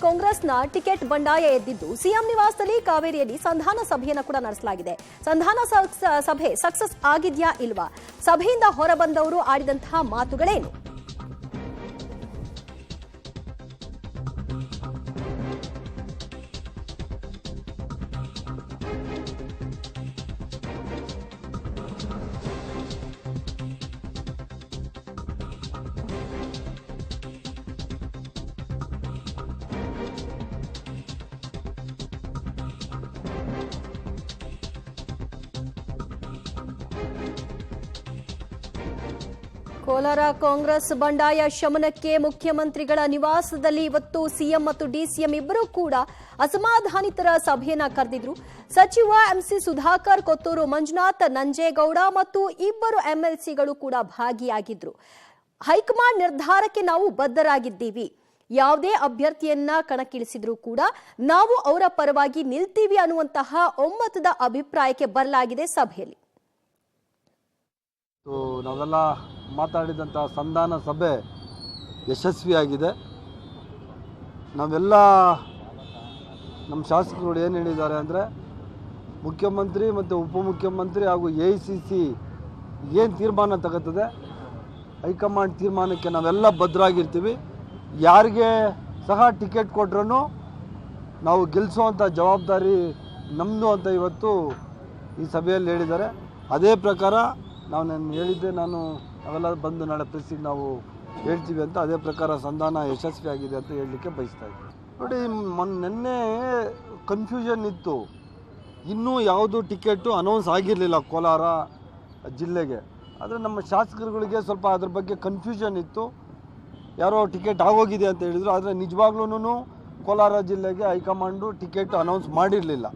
ಕಾಂಗ್ರೆಸ್ನ ಟಿಕೆಟ್ ಬಂಡಾಯ ಎದ್ದಿದ್ದು ಸಿಎಂ ನಿವಾಸದಲ್ಲಿ ಕಾವೇರಿಯಲ್ಲಿ ಸಂಧಾನ ಸಭೆಯನ್ನು ಕೂಡ ನಡೆಸಲಾಗಿದೆ. ಸಂಧಾನ ಸಭೆ ಸಕ್ಸಸ್ ಆಗಿದ್ಯಾ ಇಲ್ವಾ? ಸಭೆಯಿಂದ ಹೊರಬಂದವರು ಆಡಿದಂತಹ ಮಾತುಗಳೇನು? ಕೋಲಾರ ಕಾಂಗ್ರೆಸ್ ಬಂಡಾಯ ಶಮನಕ್ಕೆ ಮುಖ್ಯಮಂತ್ರಿಗಳ ನಿವಾಸದಲ್ಲಿ ಇವತ್ತು ಸಿಎಂ ಮತ್ತು ಡಿಸಿಎಂ ಇಬ್ಬರೂ ಕೂಡ ಅಸಮಾಧಾನಿತರ ಸಭೆಯನ್ನ ಕರೆದಿದ್ರು. ಸಚಿವ ಎಂಸಿ ಸುಧಾಕರ್, ಕೊತ್ತೂರು ಮಂಜುನಾಥ್, ನಂಜೇಗೌಡ ಮತ್ತು ಇಬ್ಬರು ಎಂಎಲ್ಸಿಗಳು ಕೂಡ ಭಾಗಿಯಾಗಿದ್ರು. ಹೈಕಮಾಂಡ್ ನಿರ್ಧಾರಕ್ಕೆ ನಾವು ಬದ್ಧರಾಗಿದ್ದೀವಿ, ಯಾವುದೇ ಅಭ್ಯರ್ಥಿಯನ್ನ ಕಣಕ್ಕಿಳಿಸಿದ್ರು ಕೂಡ ನಾವು ಅವರ ಪರವಾಗಿ ನಿಲ್ತೀವಿ ಅನ್ನುವಂತಹ ಒಮ್ಮತದ ಅಭಿಪ್ರಾಯಕ್ಕೆ ಬರಲಾಗಿದೆ ಸಭೆಯಲ್ಲಿ. ನಾವೆಲ್ಲ ಮಾತಾಡಿದಂಥ ಸಂಧಾನ ಸಭೆ ಯಶಸ್ವಿಯಾಗಿದೆ. ನಾವೆಲ್ಲ ನಮ್ಮ ಶಾಸಕರು ಏನು ಹೇಳಿದ್ದಾರೆ ಅಂದರೆ, ಮುಖ್ಯಮಂತ್ರಿ ಮತ್ತು ಉಪಮುಖ್ಯಮಂತ್ರಿ ಹಾಗೂ AICC ಏನು ತೀರ್ಮಾನ ತಗೋತದೆ, ಹೈಕಮಾಂಡ್ ತೀರ್ಮಾನಕ್ಕೆ ನಾವೆಲ್ಲ ಬದ್ಧರಾಗಿರ್ತೀವಿ. ಯಾರಿಗೆ ಸಹ ಟಿಕೆಟ್ ಕೊಟ್ರೂ ನಾವು ಗೆಲ್ಲಿಸುವಂಥ ಜವಾಬ್ದಾರಿ ನಮ್ಮದು ಅಂತ ಇವತ್ತು ಈ ಸಭೆಯಲ್ಲಿ ಹೇಳಿದ್ದಾರೆ. ಅದೇ ಪ್ರಕಾರ ನಾವೆಲ್ಲ ಬಂದು ನಾಳೆ ಪ್ರೆಸ್ಸಿಗೆ ನಾವು ಹೇಳ್ತೀವಿ ಅಂತ, ಅದೇ ಪ್ರಕಾರ ಸಂಧಾನ ಯಶಸ್ವಿಯಾಗಿದೆ ಅಂತ ಹೇಳಲಿಕ್ಕೆ ಬಯಸ್ತಾ ಇದ್ದೀವಿ. ನೋಡಿ, ನಿನ್ನೆ ಕನ್ಫ್ಯೂಷನ್ ಇತ್ತು, ಇನ್ನೂ ಯಾವುದು ಟಿಕೆಟು ಅನೌನ್ಸ್ ಆಗಿರಲಿಲ್ಲ ಕೋಲಾರ ಜಿಲ್ಲೆಗೆ. ಆದರೆ ನಮ್ಮ ಶಾಸಕರುಗಳಿಗೆ ಸ್ವಲ್ಪ ಅದ್ರ ಬಗ್ಗೆ ಕನ್ಫ್ಯೂಷನ್ ಇತ್ತು. ಯಾರೋ ಟಿಕೆಟ್ ಆಗೋಗಿದೆ ಅಂತ ಹೇಳಿದರು, ಆದರೆ ನಿಜವಾಗ್ಲೂ ಕೋಲಾರ ಜಿಲ್ಲೆಗೆ ಹೈಕಮಾಂಡು ಟಿಕೆಟ್ ಅನೌನ್ಸ್ ಮಾಡಿರಲಿಲ್ಲ.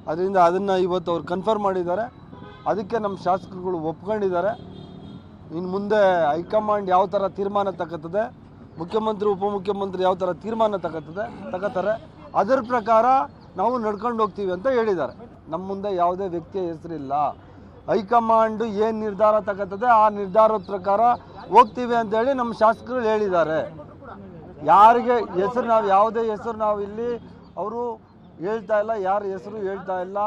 ಅದರಿಂದ ಅದನ್ನು ಇವತ್ತು ಅವ್ರು ಕನ್ಫರ್ಮ್ ಮಾಡಿದ್ದಾರೆ. ಅದಕ್ಕೆ ನಮ್ಮ ಶಾಸಕರುಗಳು ಒಪ್ಕೊಂಡಿದ್ದಾರೆ. ಇನ್ನು ಮುಂದೆ ಹೈಕಮಾಂಡ್ ಯಾವ ಥರ ತೀರ್ಮಾನ ತಗೋತದೆ, ಮುಖ್ಯಮಂತ್ರಿ ಉಪಮುಖ್ಯಮಂತ್ರಿ ಯಾವ ಥರ ತೀರ್ಮಾನ ತಗೋತಾರೆ, ಅದರ ಪ್ರಕಾರ ನಾವು ನಡ್ಕೊಂಡು ಹೋಗ್ತೀವಿ ಅಂತ ಹೇಳಿದ್ದಾರೆ. ನಮ್ಮ ಮುಂದೆ ಯಾವುದೇ ವ್ಯಕ್ತಿಯ ಹೆಸರಿಲ್ಲ. ಹೈಕಮಾಂಡು ಏನು ನಿರ್ಧಾರ ತಗೋತದೆ ಆ ನಿರ್ಧಾರದ ಪ್ರಕಾರ ಹೋಗ್ತೀವಿ ಅಂತೇಳಿ ನಮ್ಮ ಶಾಸಕರು ಹೇಳಿದ್ದಾರೆ. ಯಾರಿಗೆ ಹೆಸರು ಯಾವುದೇ ಹೆಸರು ನಾವು ಇಲ್ಲಿ ಅವರು ಹೇಳ್ತಾ ಇಲ್ಲ, ಯಾರ ಹೆಸರು ಹೇಳ್ತಾ ಇಲ್ಲ.